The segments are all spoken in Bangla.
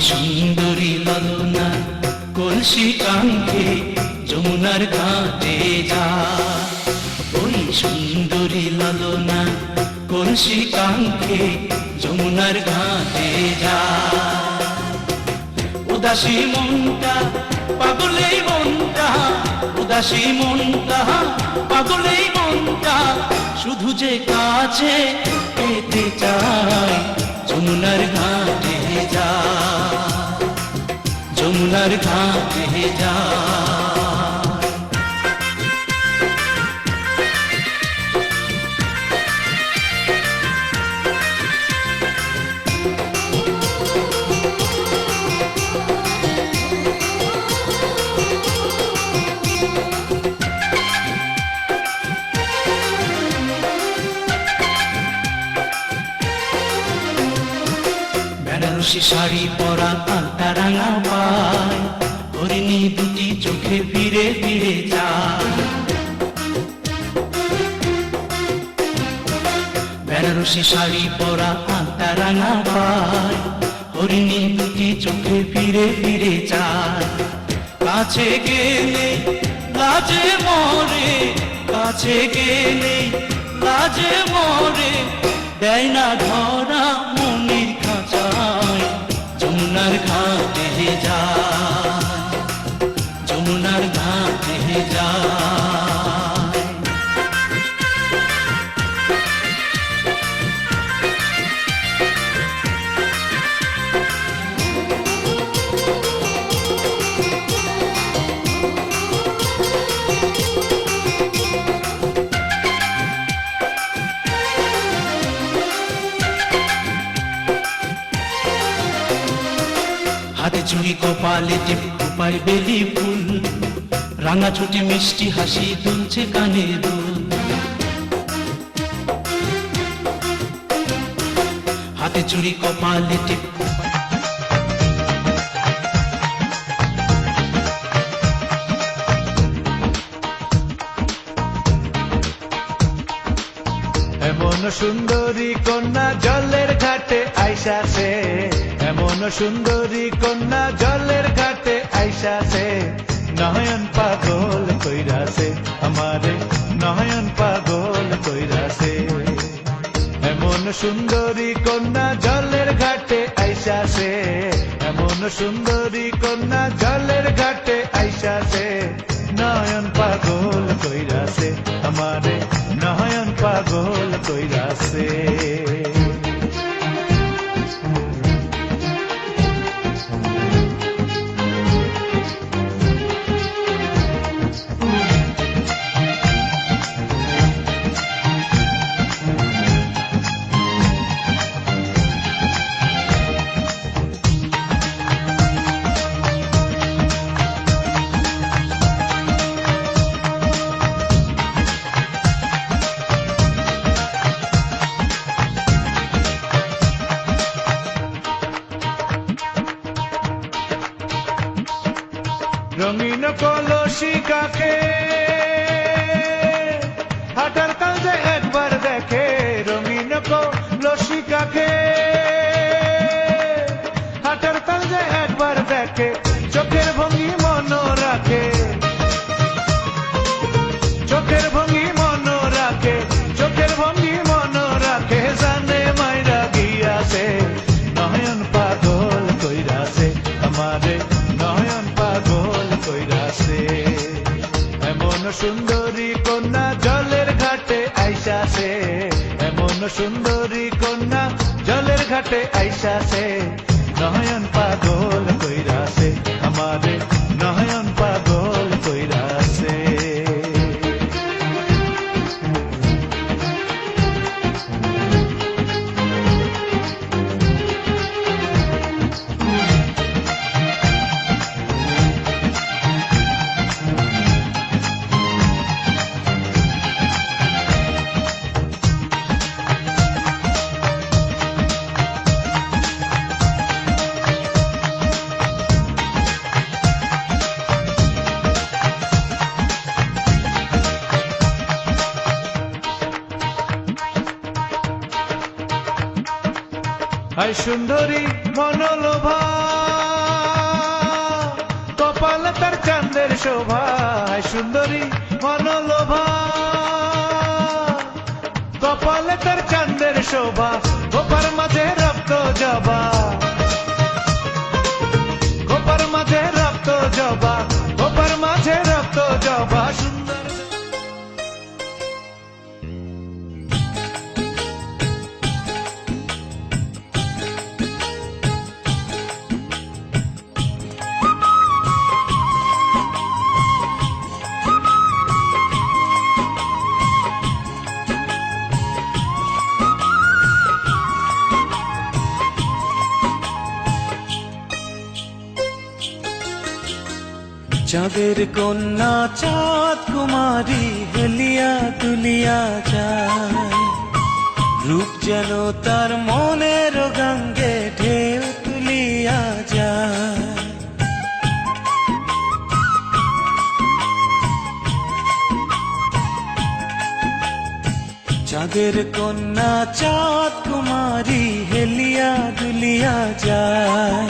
সুন্দরী ললনা কলসি কাঙ্ক্ষে যমুনার ঘাটে যা, ওই সুন্দরী ললনা কলসি কাঙ্ক্ষে যমুনার ঘাটে যা। উদাসী মনটা পাগলেই মনটা, উদাসী মনটা পাগলেই মনটা, শুধু যে কাছে পেতে চায় যমুনার ঘাটে যা, যমুনার ঘাটে যা। বেনারসি শাড়ি পরা আলতা রাঙা পায়, হরিণী দুটি চোখে ফিরে ফিরে যায়। বেনারসি শাড়ি পরা আলতা রাঙা পায়, হরিণী দুটি চোখে ফিরে ফিরে যায়। কাছে গেলে লাজে মরে, কাছে গেলে লাজে মরে, দেয় না ধরা মনির খাঁচায় যমুনার ঘাটে যায়, যমুনার ঘাটে যায়। হাতে চুড়ি কপালে টিপ উপায় বেলি ফুল, রাঙা ছুটি মিষ্টি হাসি দুলছে কানে দুল। হাতে চুড়ি কপালে টিপ এমন সুন্দরী কন্যা জলের ঘাটে আইসাছে, এমন সুন্দরী কন্যা জলের ঘাটে আইসাছে, নয়ন পাগল কইরাছে আমারে, নয়ন পাগল কইরাছে। এমন সুন্দরী কন্যা জলের ঘাটে আইসাছে, এমন সুন্দরী কন্যা জলের ঘাটে আইসাছে, নয়ন পাগল কইরাছে আমারে, নয়ন পাগল কইরাছে। রঙিন কলসি কাকে হাটার কাজে একবার দেখে, রঙিন কলসি কাকে হাটার কাজে একবার দেখে, চোখের ভঙ্গি মন রাখে, চোখের ভঙ্গি মন রাখে, চোখের ভঙ্গি মন রাখে, জানে মাইরা গিয়াছে, নয়ন পাগল কইরাছে আমারে, নয়ন পাগল কইরাছে। এমন সুন্দরী কন্যা জলের ঘাটে আইসাছে, এমন সুন্দরী কন্যা জলের ঘাটে আইসাছে, নয়ন পাগল কইরাছে আমারে, নয়ন পাগল কইরাছে। হাই সুন্দরী মনোলোভা কপালে তার চাঁদের শোভা, হায় সুন্দরী মনোলোভা। কপালে তার চাঁদের শোভা, গোপার মাঝে রক্ত জবা, গোপার মাঝে রক্ত জবা, গোপার মাঝে রক্ত জবা সুন্দর। চাঁদের কন্যা চাঁদ কুমারী হেলিয়া তুলিয়া যায়, রূপ যেন তার মনের গঙ্গে ঢেউ তুলিয়া যায়। চাঁদের কন্যা চাঁদ কুমারী হেলিয়া দুলিয়া যায়,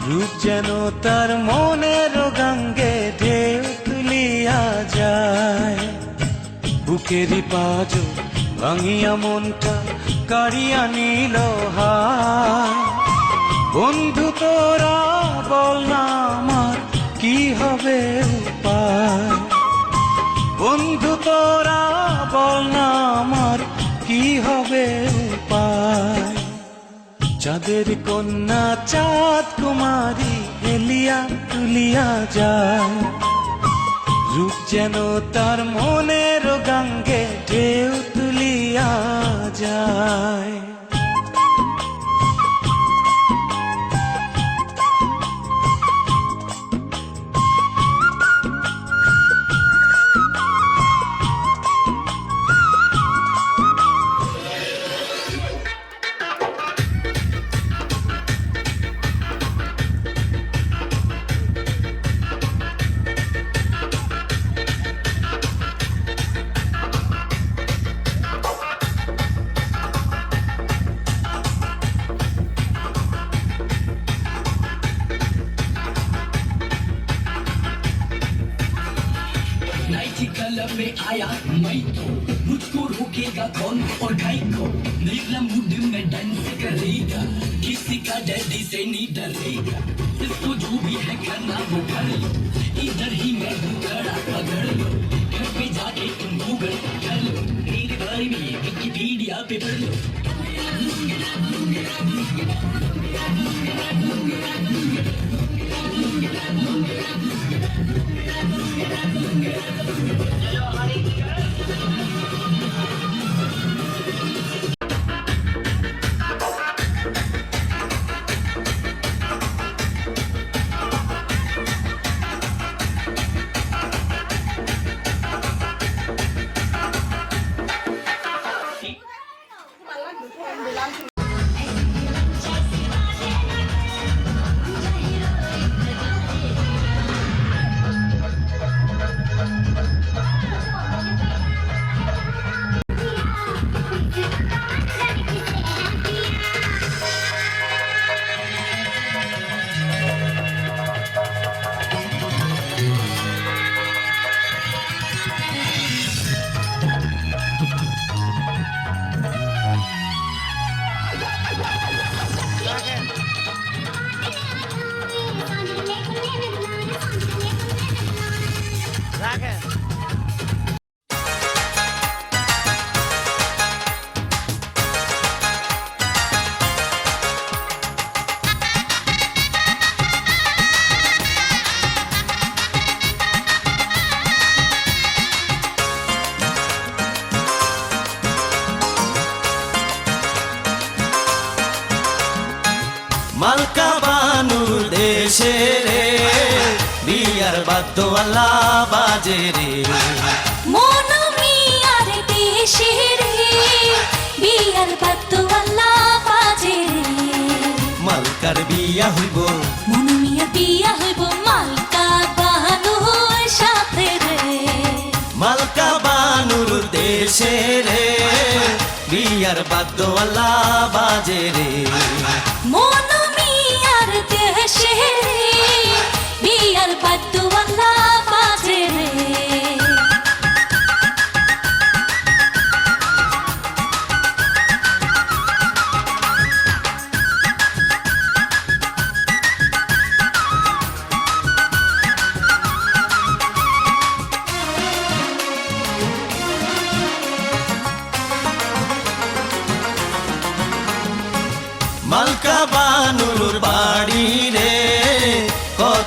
রূপ যেন তার মনের গঙ্গে ঢেউ তুলিয়া যায়। বুকেরই পাজ ভাঙিয়া মনটা কাড়িয়া নিল হায়, বন্ধু তোরা বল না আমার কি হবে উপায়, বন্ধু তোরা বল না আমার কি হবে উপায়। চাঁদের কন্যা চাঁদ কুমারী হেলিয়া তুলিয়া যায়, রূপ যেন তার মনের গঙ্গে ঢেউ তুলিয়া যায়। कलर में आया मैं तो मुझको रोकेगा कौन और ढाई को निकला मूड में डांस करेगा, किसी का डैडी से नहीं डरेगा, इसको जो भी है करना वो कर लो, इधर ही मैं हूँ खड़ा पकड़ लो, घर पे जाके तुम गूगल कर लो, मेरे बारे में विकिपीडिया पे पढ़ लो। মালকা বানুর দেশে রে বিয়ার বাদ্যওয়ালা বাজে রে, মন মিয়ার দেশে রে বিয়ার বাদ্যওয়ালা বাজে রে, মালকার বিয়া হইব মন মিয়ার বিয়া হইব মালকা বানুর সাথে রে, মালকা বানুর দেশে রে বিয়ার বাদ্যওয়ালা বাজে রে, মন মিয়ার দেশে রে বিয়ার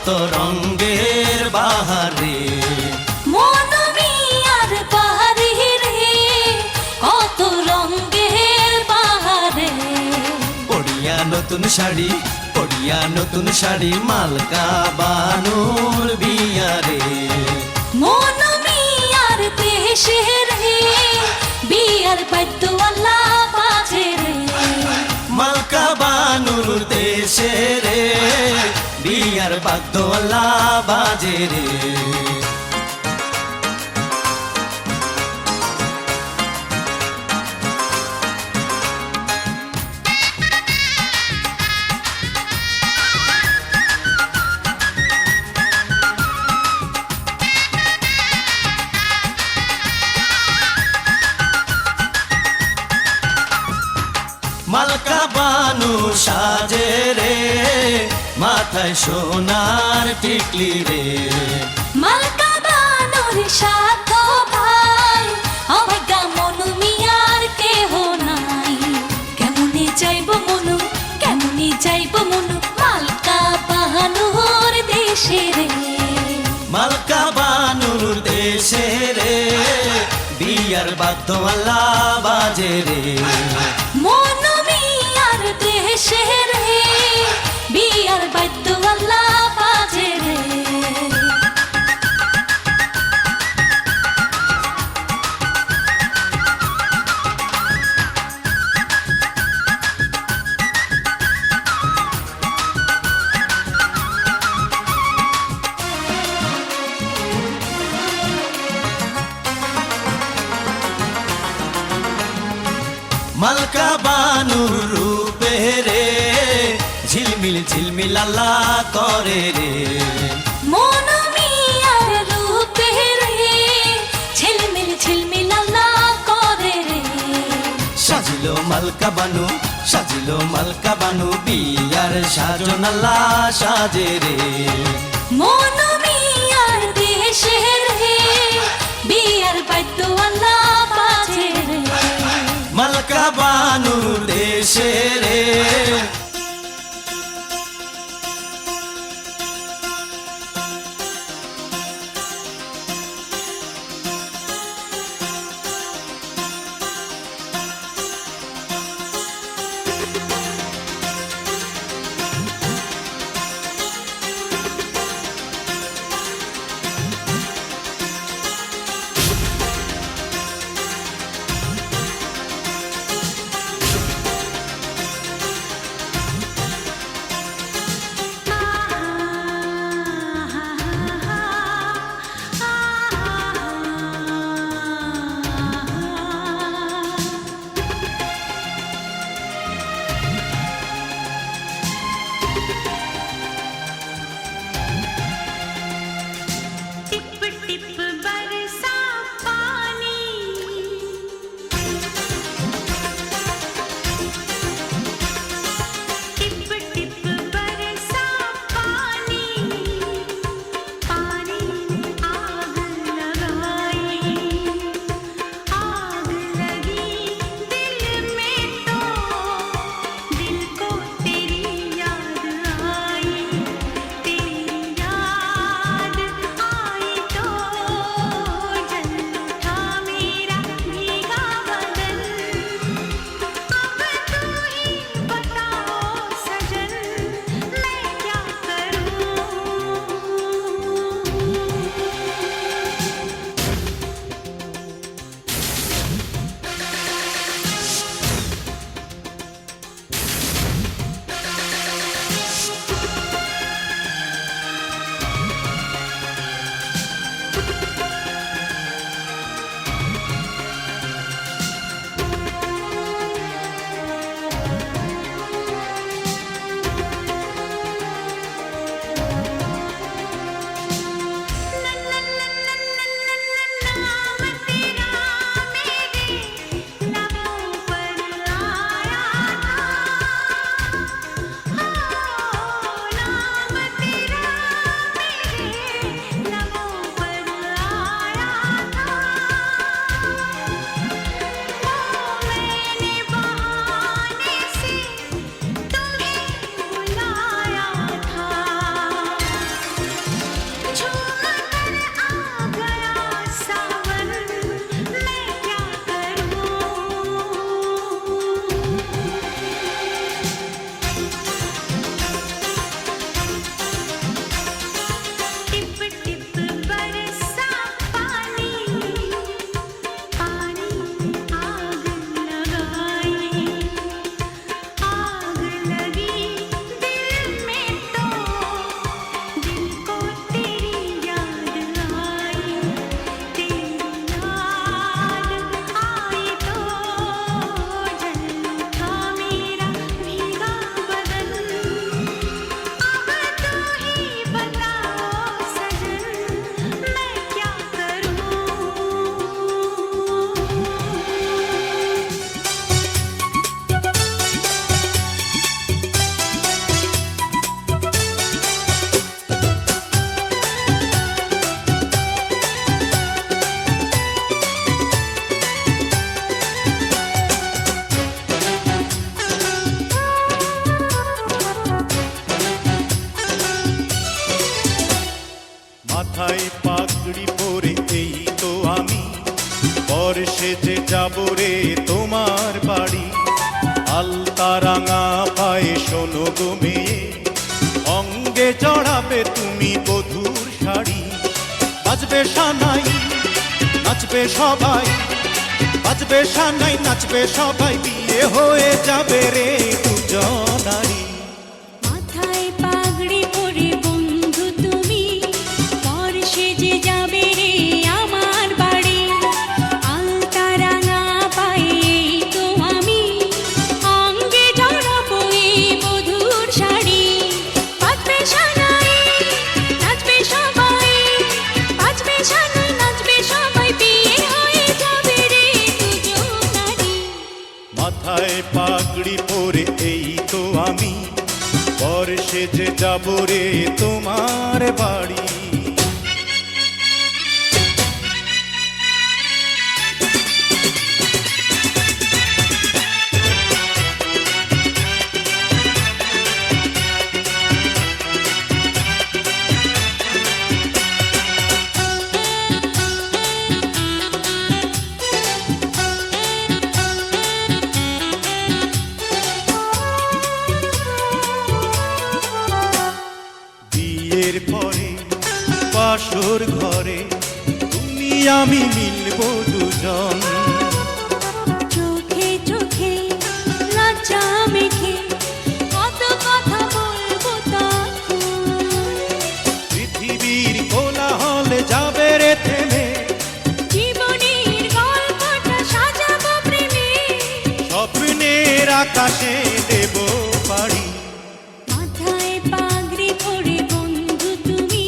কত রঙ্গের বাহারে মনমিয়ার বাহারে রে কত রঙের বাহারে পড়িয়া নতুন শাড়ি মালকা বানুর বিয়ারে মনমিয়ার দেশে রে বিয়ার বাদ্যওয়ালা বাজে রে মালকা বানুর দেশে রে বিয়ার বাদ্যওয়ালা বাজে রে মালকা বানু সাজে রে মাথায় সোনার টিকলি রে মালকা বানর সাথ ভাই অবজ্ঞা মনমিয়ার কেহ নাই কেমনে যাইব মনু মালকা বানর দেশে রে মালকা বানুর দেশে রে বিয়ার বাদ্যওয়ালা বাজে রে মনমিয়ার দেশে রে বিয়ার বাদ্যওয়ালা বাজে রে মালকা বানুর রূপে রে ঝিলমিল আল্লাহ করে রে মনমিয়ার রূপে রে ঝিলমিল আল্লাহ করে রে সাজিল মালকা বানু বিয়ার সাজন আল্লাহ সাজে রে মনমিয়ার দেশে রে বিয়ার বাদ্যওয়ালা বাজে রে মালকা বানুর দেশে রে মাথায় পাগড়ি পরে এই তো আমি পর সেজে যাব রে তোমার বাড়ি আলতা রাঙা পায়ে শোনো গো মেয়ে অঙ্গে জড়াবে তুমি বধূর শাড়ি বাজবে সানাই নাচবে সবাই বাজবে সানাই নাচবে সবাই বিয়ে হয়ে যাবে রে দুজনারি মাথায় পাগড়ি পরে বন্ধু তুমি পর সেজে যাবে রে আমার বাড়ি আলতা রাঙা পায়ে এই তো আমি অঙ্গে জড়াবো এই মধুর শাড়ি বাজবে সানাই নাচবে সবাই বাজবে সানাই নাচবে সবাই বিয়ে হয়ে যাবে রে দুজনারি মাথায় পাগড়ি পরে এই তো আমি পর সেজে যাব রে তোমার বাড়ি বিয়ের পরে বাসর ঘরে তুমি আমি মিলবো দুজন চোখে চোখে লজ্জা মেখে কত কথা বলবো তখন পৃথিবীর কোলাহলে যাবে রে থেমে জীবনের গল্পটা সাজাবো প্রেমে স্বপ্নের আকাশে দেব পাড়ি মাথায় পাগড়ি পরে বন্ধু তুমি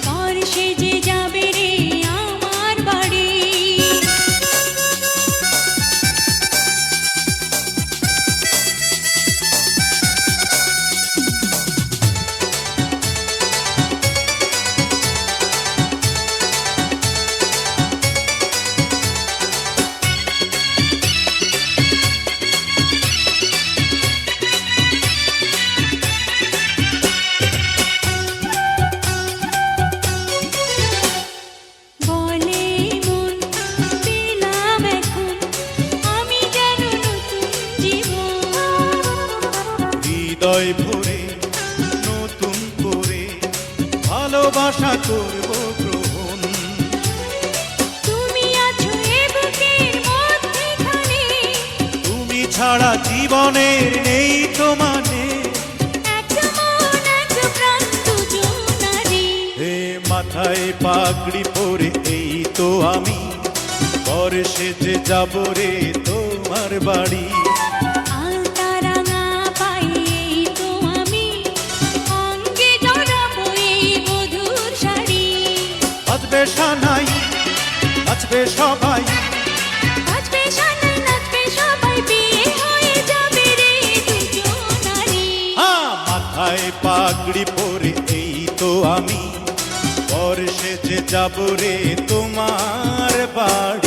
পর সেজে যাবে রে আমার বাড়ি বলে মন পেলাম এখন আমি যেন নতুন জীবন হৃদয় ভরে নতুন করে ভালোবাসা করব গ্রহণ তুমি আছো এ বুকের মধ্যেখানে তুমি ছাড়া জীবনের নেই তো মানে এক মন এক প্রাণ দুজনারি হে মাথায় পাগড়ি পরে এই তো আমি পর সেজে যাব রে তোমার বাড়ি আলতা রাঙা পায়ে এই তো আমি অঙ্গে জড়াবো এই মধুর শাড়ি বাজবে সানাই নাচবে সবাই বাজবে সানাই নাচবে সবাই বিয়ে হয়ে যাবে রে দুজনারি মাথায় পাগড়ি পরে এই তো আমি পর সেজে যাব রে তোমার বাড়ি